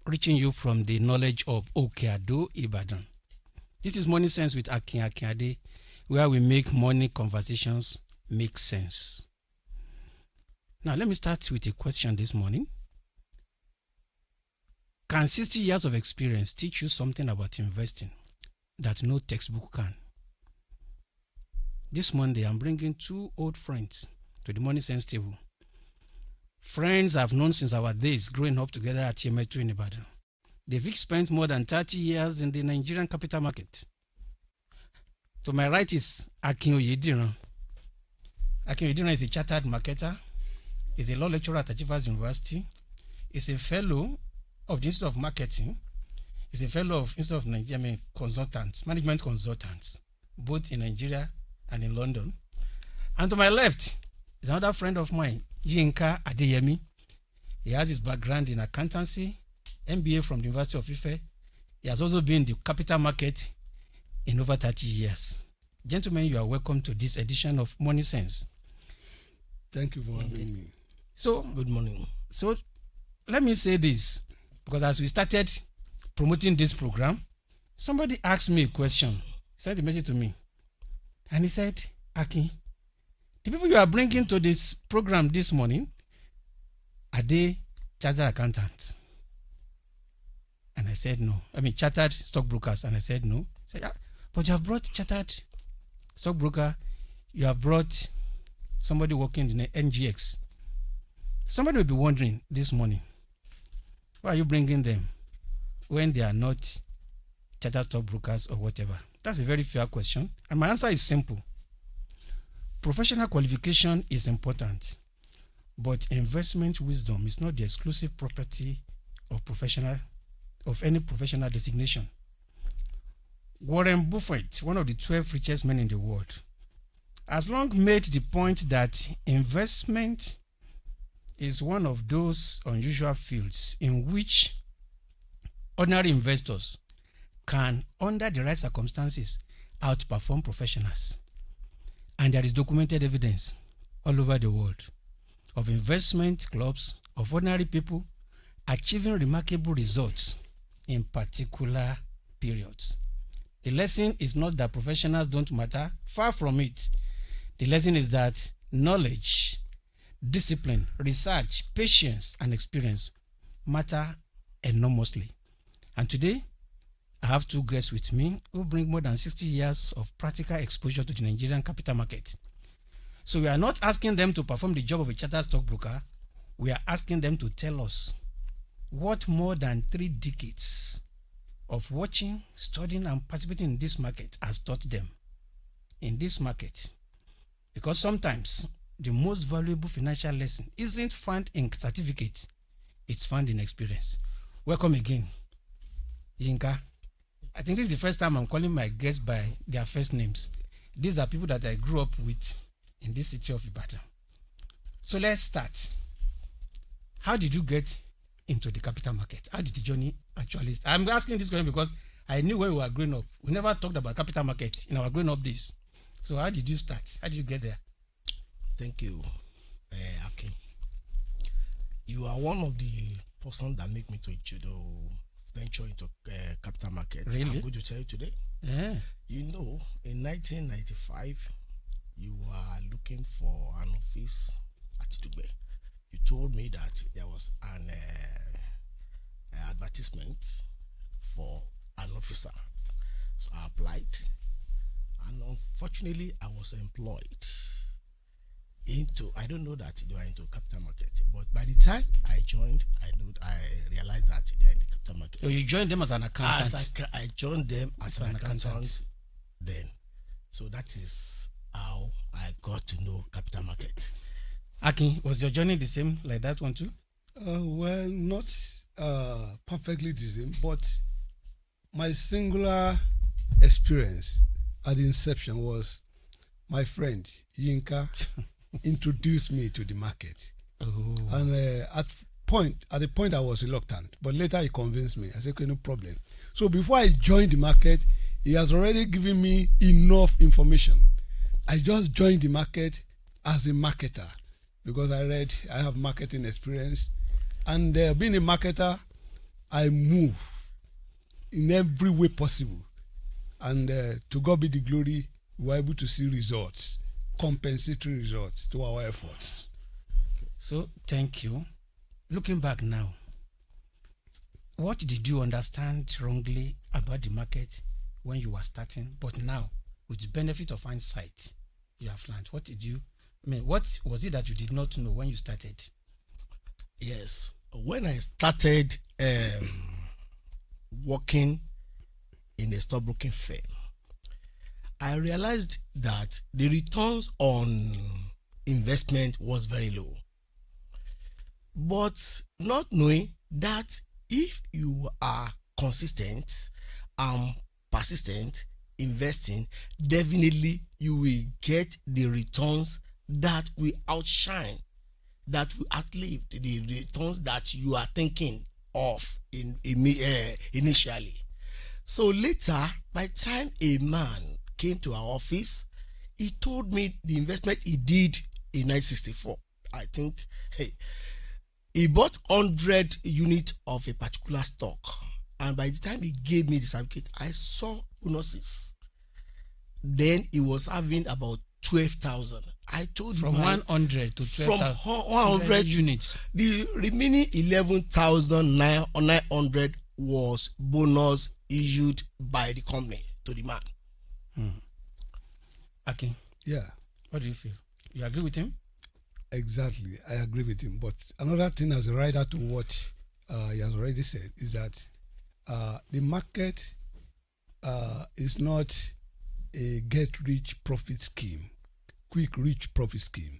reaching you from the knowledge of AKINADE, Ibadan. This is Money Sense with AKINADE, where we make money conversations make sense. Now, let me start with a question this morning. Can 60 years of experience teach you something about investing that no textbook can? This Monday, I'm bringing two old friends to the Money Sense table. Friends I've known since our days growing up together at Yemetu in Ibadan. They've each spent more than 30 years in the Nigerian capital market. To my right is AKIN. AKIN is a chartered marketer. He's a law lecturer at Achievers University. He's a fellow of the Institute of Marketing. He's a fellow of Institute of Nigeria Consultants, Management Consultants, both in Nigeria and in London. And to my left is another friend of mine, Yinka Adeyemi. He has his background in accountancy, MBA from the University of Ife. He has also been in the capital market in over 30 years. Gentlemen, you are welcome to this edition of Money Sense. Thank you for having me. So, Good morning. So, let me say this, because as we started promoting this program, somebody asked me a question. He sent a message to me. And he said, Akin, the people you are bringing to this program this morning, are they chartered accountants? And I said no. Chartered stockbrokers. And I said no. He said, but you have brought chartered stockbroker. You have brought somebody working in the NGX. Somebody will be wondering this morning, why are you bringing them when they are not chartered stockbrokers or whatever? That's a very fair question. And my answer is simple. Professional qualification is important, but investment wisdom is not the exclusive property of any professional designation. Warren Buffett, one of the 12 richest men in the world, has long made the point that investment is one of those unusual fields in which ordinary investors can, under the right circumstances, outperform professionals. And there is documented evidence all over the world of investment clubs, of ordinary people achieving remarkable results in particular periods. The lesson is not that professionals don't matter. Far from it. The lesson is that knowledge, discipline, research, patience, and experience matter enormously. And today, I have two guests with me who bring more than 60 years of practical exposure to the Nigerian capital market. So we are not asking them to perform the job of a chartered stockbroker. We are asking them to tell us what more than 3 decades of watching, studying, and participating in this market has taught them in this market. Because sometimes the most valuable financial lesson isn't found in certificate, it's found in experience. Welcome again, Yinka. I think this is the first time I'm calling my guests by their first names. These are people that I grew up with in this city of Ibadan. So let's start. How did you get into the capital market? How did the journey actually start? I'm asking this question because I knew when we were growing up, we never talked about capital market in our growing up days. So how did you start? How did you get there? Thank you, Akin. You are one of the persons that make me to venture into capital market. Really? I'm going to tell you today. Yeah. You know, in 1995, you were looking for an office at Tugbe. You told me that there was an advertisement for an officer. So I applied, and unfortunately, I was employed into, I don't know that they are into capital market, but by the time I joined, I realized that they are in the capital market. So you joined them as an accountant? I joined them as an accountant then. So that is how I got to know capital market. Akin, was your journey the same like that one too? Well, not perfectly the same, but my singular experience at the inception was my friend Yinka introduced me to the market. Oh. And at the point I was reluctant, but later he convinced me. I said, okay, no problem. So before I joined the market, he has already given me enough information. I just joined the market as a marketer because I have marketing experience. And being a marketer, I move in every way possible. And to God be the glory, we were able to see results, compensatory results to our efforts. So, thank you. Looking back now, what did you understand wrongly about the market when you were starting? But now, with the benefit of hindsight, you have learned. What was it that you did not know when you started? Yes. When I started working in a stockbroking firm, I realized that the returns on investment was very low. But not knowing that if you are consistent and persistent investing, definitely you will get the returns that will outshine, that will outlive the returns that you are thinking of initially. So later, by the time a man came to our office, he told me the investment he did in 1964. I think he bought 100 units of a particular stock, and by the time he gave me the certificate, I saw bonuses. Then he was having about 12,000. I told from him 100 to 12,000 from 100 units. The remaining 11,900 was bonus issued by the company to the man. Akin, Yeah, what do you feel? You agree with him? exactly. I agree with him. But another thing as a rider to what he has already said is that the market is not a get-rich profit scheme, quick rich profit scheme.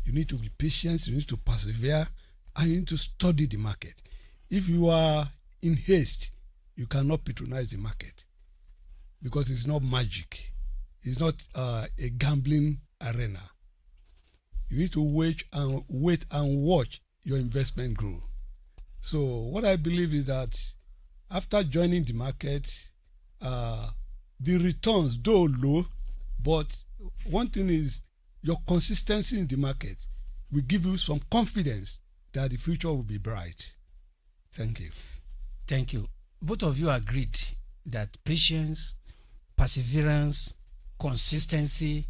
You need to be patient, you need to persevere, and you need to study the market. If you are in haste, you cannot patronize the market because it's not magic. It's not a gambling arena. You need to wait and watch your investment grow. So what I believe is that after joining the market, the returns, though low, but one thing is your consistency in the market will give you some confidence that the future will be bright. Thank you. Thank you. Both of you agreed that patience, perseverance, consistency,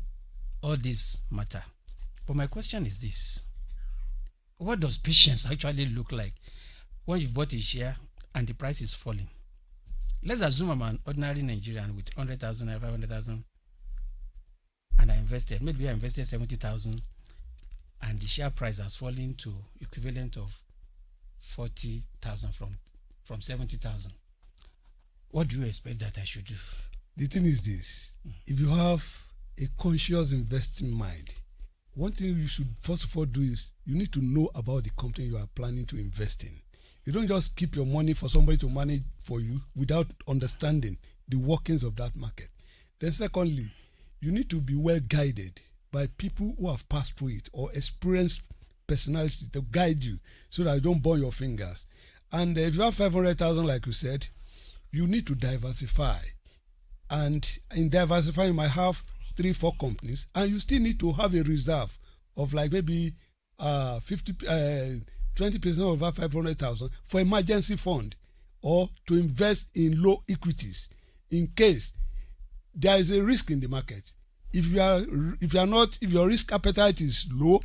all this matter. But my question is this: what does patience actually look like when you've bought a share and the price is falling? Let's assume I'm an ordinary Nigerian with 100,000 or 500,000, and I invested 70,000, and the share price has fallen to equivalent of 40,000 from 70,000. What do you expect that I should do? The thing is this: if you have a conscious investing mind, one thing you should first of all do is you need to know about the company you are planning to invest in. You don't just keep your money for somebody to manage for you without understanding the workings of that market. Then secondly, you need to be well guided by people who have passed through it or experienced personalities to guide you so that you don't burn your fingers. And if you have 500,000, like you said, you need to diversify. And in diversifying, you might have 3-4 companies, and you still need to have a reserve of like maybe 20% over 500,000 for emergency fund or to invest in low equities in case there is a risk in the market. If your risk appetite is low,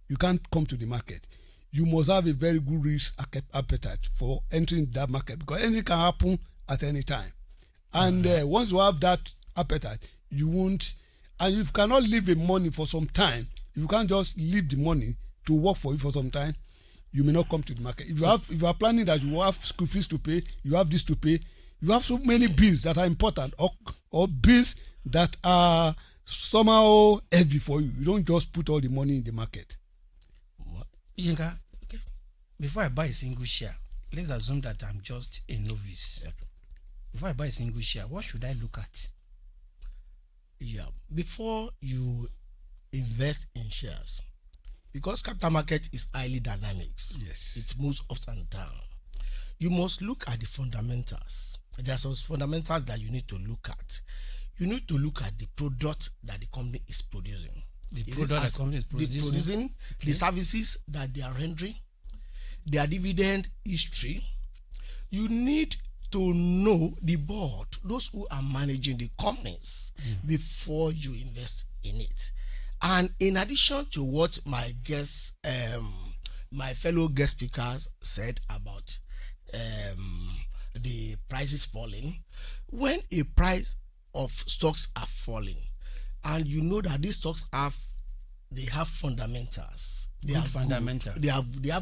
you can't come to the market. You must have a very good risk appetite for entering that market because anything can happen at any time. And once you have that appetite, you won't. And if you cannot leave the money for some time, if you can't just leave the money to work for you for some time, you may not come to the market. If you are planning that you have school fees to pay, you have this to pay, you have so many bills that are important or bills that are somehow heavy for you. You don't just put all the money in the market. Yinka, okay. Before I buy a single share, let's assume that I'm just a novice. Okay. Before I buy a single share, what should I look at? Yeah, before you invest in shares, because capital market is highly dynamics. Yes. It moves up and down. You must look at the fundamentals. There are some fundamentals that you need to look at. You need to look at the product that the company is producing. The product the company is producing, the services that they are rendering, their dividend history. you need to know the board, those who are managing the companies, before you invest in it. And in addition to what my guests, my fellow guest speakers said about the prices falling, when a price of stocks are falling, and you know that these stocks have fundamentals. They have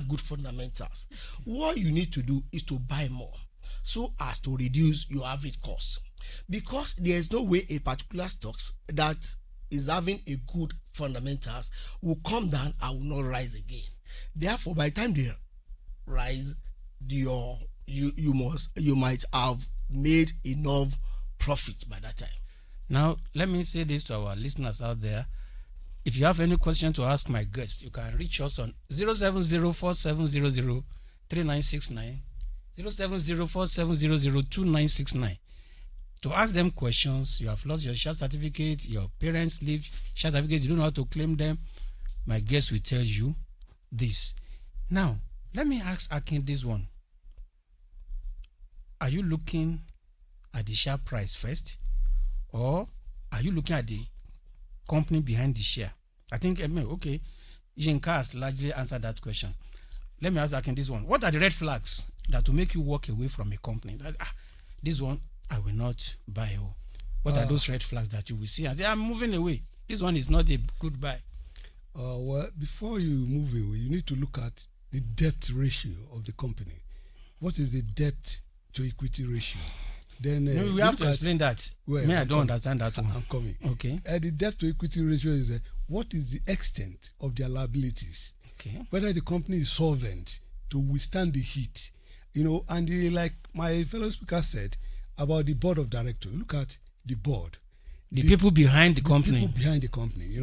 good fundamentals. What you need to do is to buy more, so as to reduce your average cost, because there is no way a particular stocks that is having a good fundamentals will come down and will not rise again. Therefore, by the time they rise, you might have made enough profit by that time. Now, let me say this to our listeners out there. If you have any question to ask my guest, you can reach us on 07047003969, 07047002969. To ask them questions, you have lost your share certificate, your parents leave share certificate, you don't know how to claim them. My guest will tell you this. Now, let me ask Akin this one. Are you looking at the share price first, or are you looking at the company behind the share? I think, okay, Yinka has largely answered that question. Let me ask Akin this one. What are the red flags that will make you walk away from a company? This one, I will not buy. What are those red flags that you will see and say, I'm moving away? This one is not a good buy. Well, before you move away, you need to look at the debt ratio of the company. What is the debt to equity ratio? Then we have to explain that. Well, I don't understand that one. I'm coming. Okay. The debt to equity ratio is what is the extent of their liabilities? Okay. Whether the company is solvent to withstand the heat, and like my fellow speaker said about the board of directors. Look at the board. The people behind the company. People behind the company.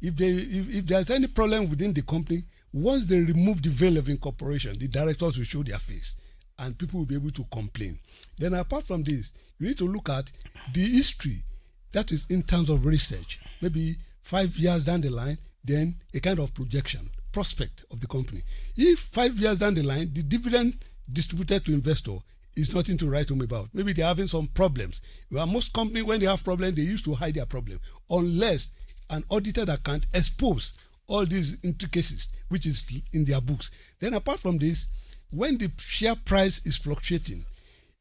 If there's any problem within the company, once they remove the veil of incorporation, the directors will show their face, and people will be able to complain. Then apart from this, you need to look at the history, that is in terms of research, maybe 5 years down the line, then a kind of projection, prospect of the company. If 5 years down the line, the dividend distributed to investor is nothing to write home about. Maybe they're having some problems. Well, most companies, when they have problems, they used to hide their problem, unless an audited account expose all these intricacies, which is in their books. Then apart from this, when the share price is fluctuating,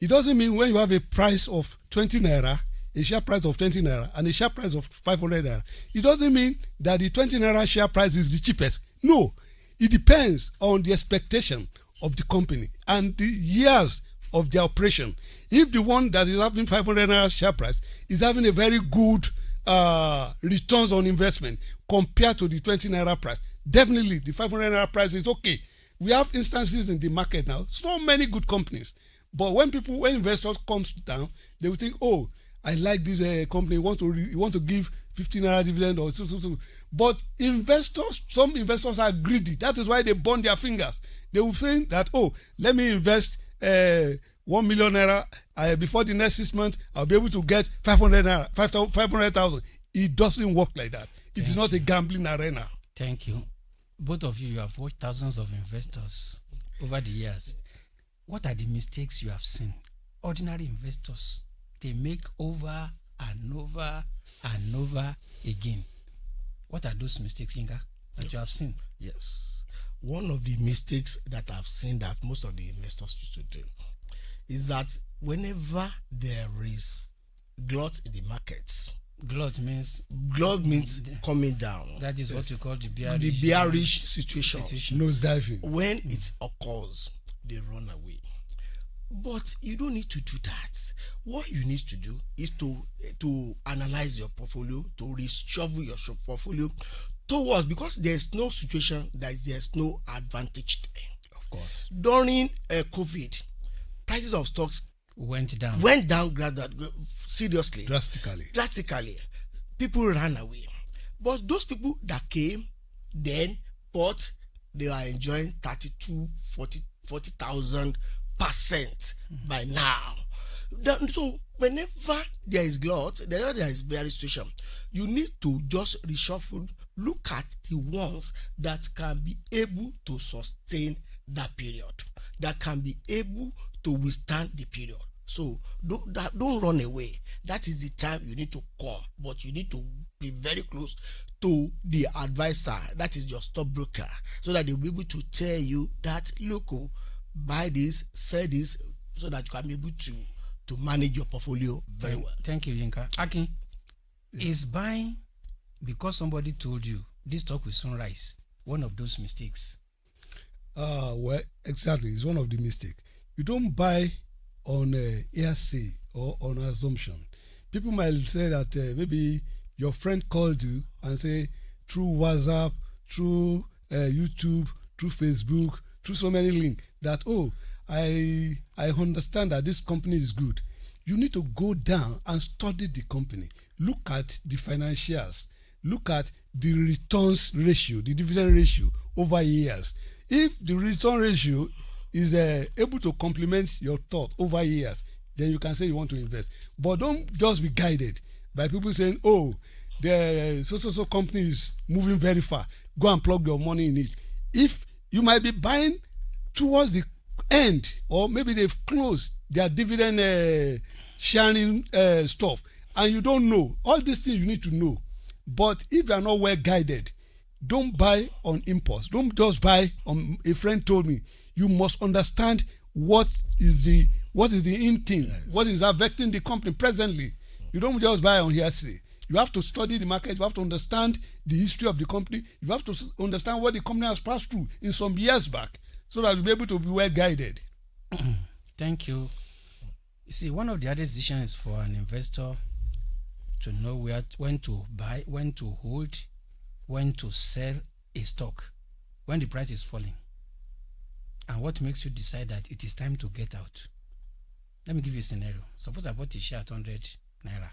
it doesn't mean when you have a price of 20 naira, a share price of 20 naira, and a share price of 500 naira, it doesn't mean that the 20 naira share price is the cheapest. No, it depends on the expectation of the company and the years of their operation. If the one that is having 500 naira share price is having a very good returns on investment compared to the 20 naira price, definitely the 500 naira price is okay. We have instances in the market now, so many good companies. But when investors comes down, they will think, oh, I like this company, want to give 15 naira dividend or so. But some investors are greedy. That is why they burn their fingers. They will think that, oh, let me invest 1 million naira before the next 6 months, I'll be able to get 500 naira, 500,000. It doesn't work like that. It is not a gambling arena. Thank you. Both of you have watched thousands of investors over the years. What are the mistakes you have seen? Ordinary investors, they make over and over and over again. What are those mistakes, Yinka, that you have seen? Yes. One of the mistakes that I've seen that most of the investors used to do is that whenever there is glut in the markets, glut means coming down. That is what you call the bearish. The bearish situation. Nose diving. When it occurs, they run away. But you don't need to do that. What you need to do is to analyze your portfolio, to reshuffle your portfolio towards, because there's no situation that there's no advantage there. Of course. During COVID, prices of stocks went down gradually, seriously, drastically. People ran away, but those people that came then bought, they are enjoying 40,000% by now. So whenever there is glut, there is bearish situation, you need to just reshuffle. Look at the ones that can be able to sustain that period, that can be able to withstand the period. So don't run away. That is the time you need to come, but you need to be very close to the advisor, that is your stockbroker, so that they'll be able to tell you that, look, buy this, sell this, so that you can be able to manage your portfolio very well. Thank you, Yinka. Akin, is buying because somebody told you this stock will soon rise one of those mistakes? Well, exactly. It's one of the mistakes. You don't buy on hearsay or on assumption. People might say that maybe your friend called you and say through WhatsApp, through YouTube, through Facebook, through so many links that, oh, I understand that this company is good. You need to go down and study the company. Look at the financials. Look at the returns ratio, the dividend ratio over years. If the return ratio is able to complement your thought over years, then you can say you want to invest. But don't just be guided by people saying, oh, the so company is moving very far. Go and plug your money in it. If you might be buying towards the end, or maybe they've closed their dividend sharing stuff, and you don't know. All these things you need to know. But if you are not well guided, don't buy on impulse. Don't just buy on a friend told me. You must understand what is the in thing, yes, what is affecting the company presently. You don't just buy on hearsay. You have to study the market. You have to understand the history of the company. You have to understand what the company has passed through in some years back, so that you'll be able to be well guided. Thank you. You see, one of the hardest decisions is for an investor to know when to buy, when to hold, when to sell a stock, when the price is falling, and what makes you decide that it is time to get out. Let me give you a scenario. Suppose I bought a share at 100 naira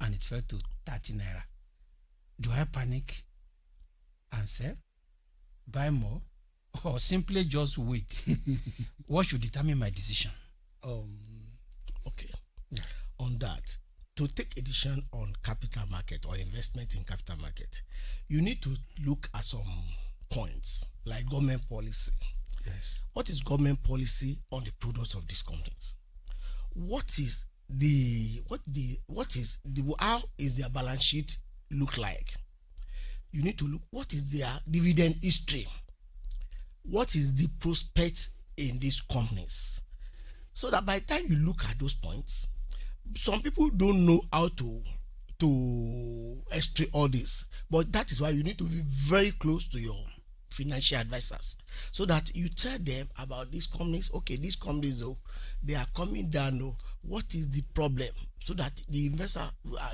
and it fell to 30 naira. Do I panic and sell, buy more, or simply just wait? What should determine my decision? Okay. Yeah. On that, to take a decision on capital market or investment in capital market, you need to look at some points like government policy. Yes. What is government policy on the products of these companies? How is their balance sheet look like? You need to look what is their dividend history. What is the prospect in these companies? So that by the time you look at those points, some people don't know how to extract all this, but that is why you need to be very close to your financial advisors, so that you tell them about these companies. Okay, these companies, they are coming down. What is the problem? So that the investor,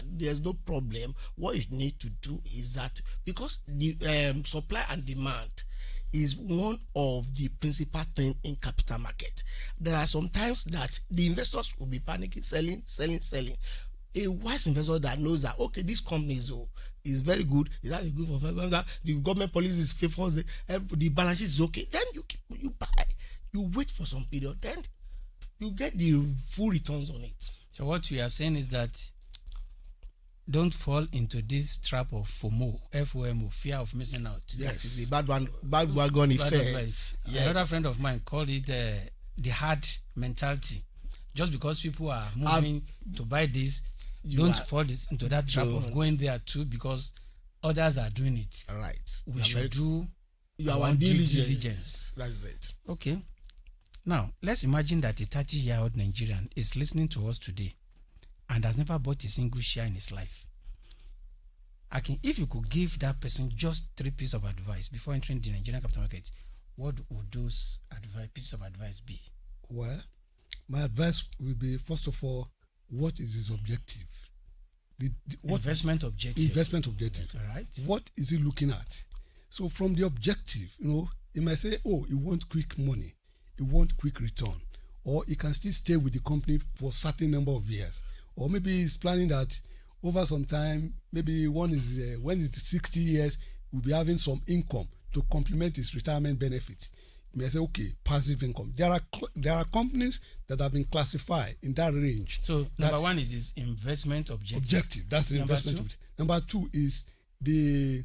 there's no problem. What you need to do is that, because the supply and demand is one of the principal things in capital market. There are some times that the investors will be panicking, selling. A wise investor that knows that, okay, this company is very good, is that good for the government policy is favorable, the balance sheet is okay, then you buy, you wait for some period, then you get the full returns on it. So what we are saying is that don't fall into this trap of FOMO, FOMO, fear of missing out. Yes. That is the bad wagon effect. Yes. Another friend of mine called it the hard mentality. Just because people are moving to buy this, don't fall into that trap of going there too, because others are doing it. All right. We should do our due diligence. That's it. Okay. Now, let's imagine that a 30-year-old Nigerian is listening to us today and has never bought a single share in his life. Akin, if you could give that person just 3 pieces of advice before entering the Nigerian capital market, what would those pieces of advice be? Well, my advice will be, first of all, what is his objective? Investment objective. Investment objective. All right. What is he looking at? So from the objective, he might say, oh, he wants quick money, he wants quick return, or he can still stay with the company for a certain number of years, or maybe he's planning that over some time, maybe when it's 60 years, we'll be having some income to complement his retirement benefits. You may say, okay, passive income. There are companies that have been classified in that range. So number one is his investment objective. That's the investment objective. Number two is the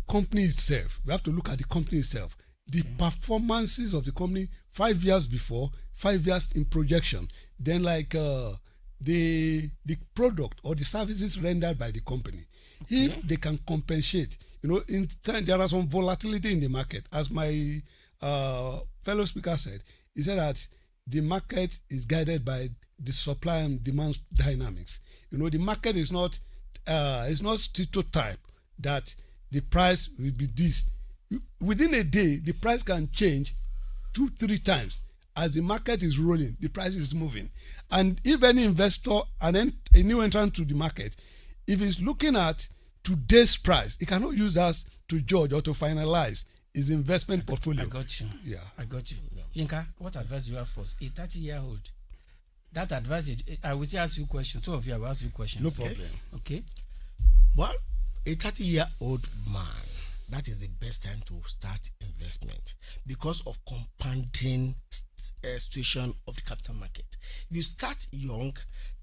company itself. We have to look at the company itself. The performances of the company 5 years before, 5 years in projection. Then like the product or the services rendered by the company, if they can compensate, in time there are some volatility in the market. As my fellow speaker said, he said that the market is guided by the supply and demand dynamics. The market is not stereotype that the price will be this. Within a day, the price can change 2-3 times. As the market is rolling, the price is moving. And if any investor and then a new entrant to the market, if he's looking at today's price, he cannot use that to judge or to finalize his investment portfolio. I got you. Yeah. I got you. Yinka, what advice do you have for us? A 30-year-old. That advice, I will still ask you questions. Two of you, I will ask you questions. No problem. Okay. Well, a 30-year-old man, that is the best time to start investment because of compounding situation of the capital market. If you start young,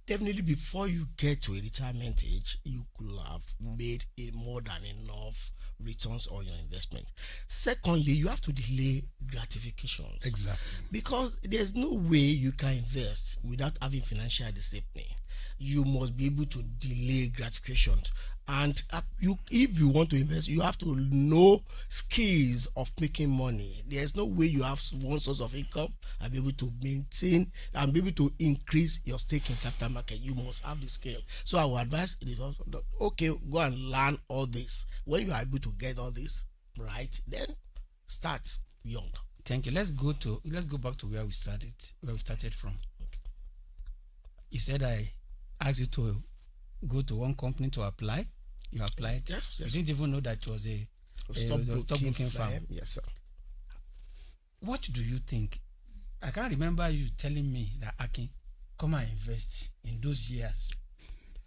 definitely before you get to a retirement age, you could have made more than enough returns on your investment. Secondly, you have to delay gratification. Exactly. Because there's no way you can invest without having financial discipline. You must be able to delay gratification. And if you want to invest, you have to know skills of making money. There's no way you have one source of income and be able to maintain and be able to increase your stake in capital market. You must have the skill. So I would advise it is also, okay, go and learn all this. When you are able to get all this right, then start young. Thank you. Let's go back to where we started from. You said I asked you to go to one company to apply. You applied. Yes. You didn't even know that it was a stockbroking firm. Yes, sir. What do you think? I can't remember you telling me that Akin, come and invest in those years.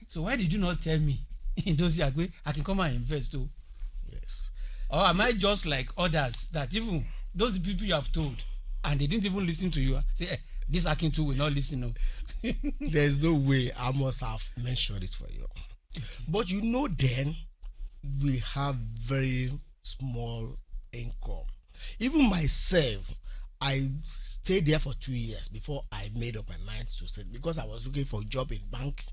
So why did you not tell me in those years I can come and invest too? Yes. Or am I just like others that even those people you have told and they didn't even listen to you? Say, this Akin too will not listen. No. There's no way I must have mentioned it for you. But then we have very small income. Even myself, I stayed there for 2 years before I made up my mind to stay because I was looking for a job in bank.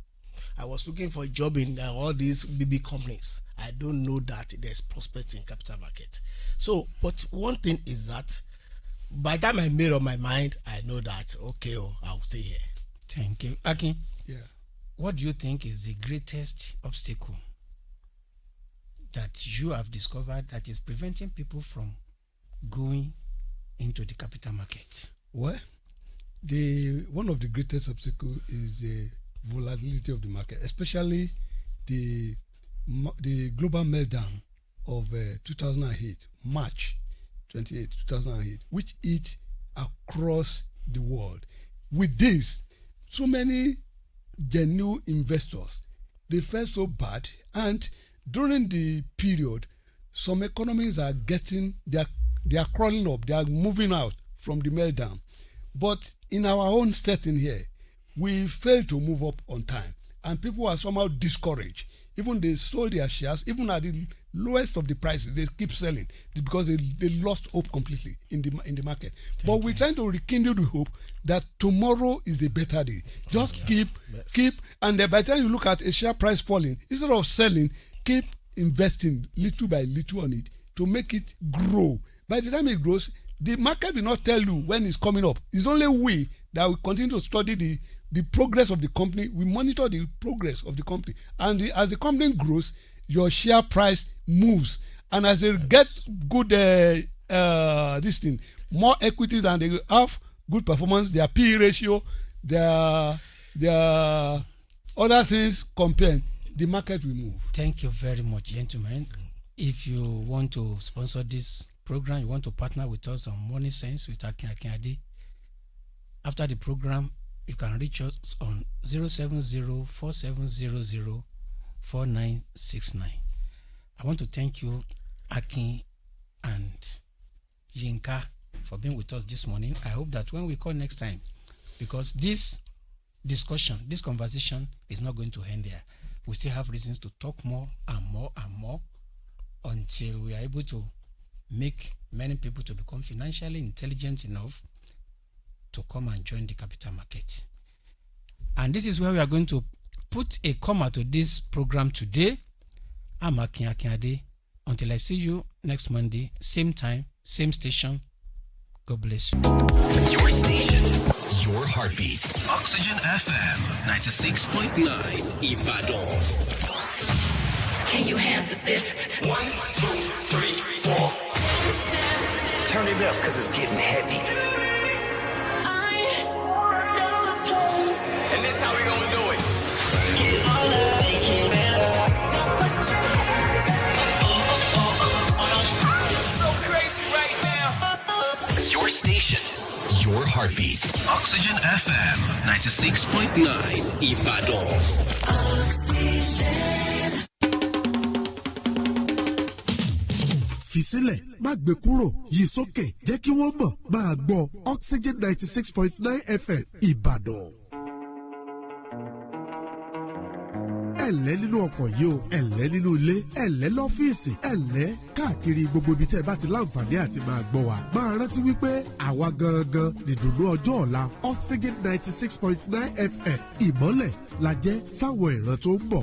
I was looking for a job in all these big companies. I don't know that there's prospects in capital market. So, but one thing is that by the time I made up my mind, I know that, okay, I'll stay here. Thank you. Akin, Yeah. what do you think is the greatest obstacle that you have discovered that is preventing people from going into the capital market? Well, one of the greatest obstacles is the volatility of the market, especially the global meltdown of 2008, March 28, 2008, which hit across the world. With this, so many genuine investors, they felt so bad, and during the period, some economies are they are crawling up, they are moving out from the meltdown. But in our own setting here, we failed to move up on time, and people are somehow discouraged. Even they sold their shares, even at the lowest of the prices, they keep selling because they lost hope completely in the market. But we're trying to rekindle the hope that tomorrow is a better day. Just keep, and by the time you look at a share price falling, instead of selling, keep investing little by little on it to make it grow. By the time it grows, the market will not tell you when it's coming up. It's only we that will continue to study the progress of the company. We monitor the progress of the company, and as the company grows, your share price moves. And as they get good more equities, and they have good performance, their PE ratio, their other things compared, the market will move. Thank you very much, gentlemen. If you want to sponsor this program, you want to partner with us on Money Sense with AKINADE, after the program, you can reach us on 070-4700-4969. I want to thank you, Akin and Yinka, for being with us this morning. I hope that when we call next time, because this discussion, this conversation is not going to end there. We still have reasons to talk more and more and more until we are able to make many people to become financially intelligent enough to come and join the capital market. And this is where we are going to put a comma to this program today. I'm AKINADE. Until I see you next Monday, same time, same station. God bless you. Your station, your heartbeat. Oxygen FM 96.9 Ibadan. Can you handle this? 1, 2, 3, 4. Turn it up, cause it's getting heavy. I know a place. And this how we gonna do it. Now put your hands up. It's so crazy right now. Your station, your heartbeat. Oxygen FM 96.9 Ibadan. Oxygen. Fi sílẹ̀, má gbé kúrò, yí sókè, jẹ́ kí wọ́n mọ̀, máa gbọ́ Oxygen 96.9 FM Ìbàdàn. Ẹ̀lẹ́ nínú ọkọ̀ yìí o, ẹ̀lẹ́ nínú ilé, ẹ̀lẹ́ lọ́fíìsì, ẹ̀lẹ́ káàkiri gbogbo ibi tẹ́ ẹ bá ti láǹfààní àti máa gbọ́ wa. Máa rántí wípé àwa gangan nìdùnnú ọjọ́ ọ̀la Oxygen 96.9 FM ìmọ́lẹ̀ la jẹ́ fáwọn ìran tó ń bọ̀.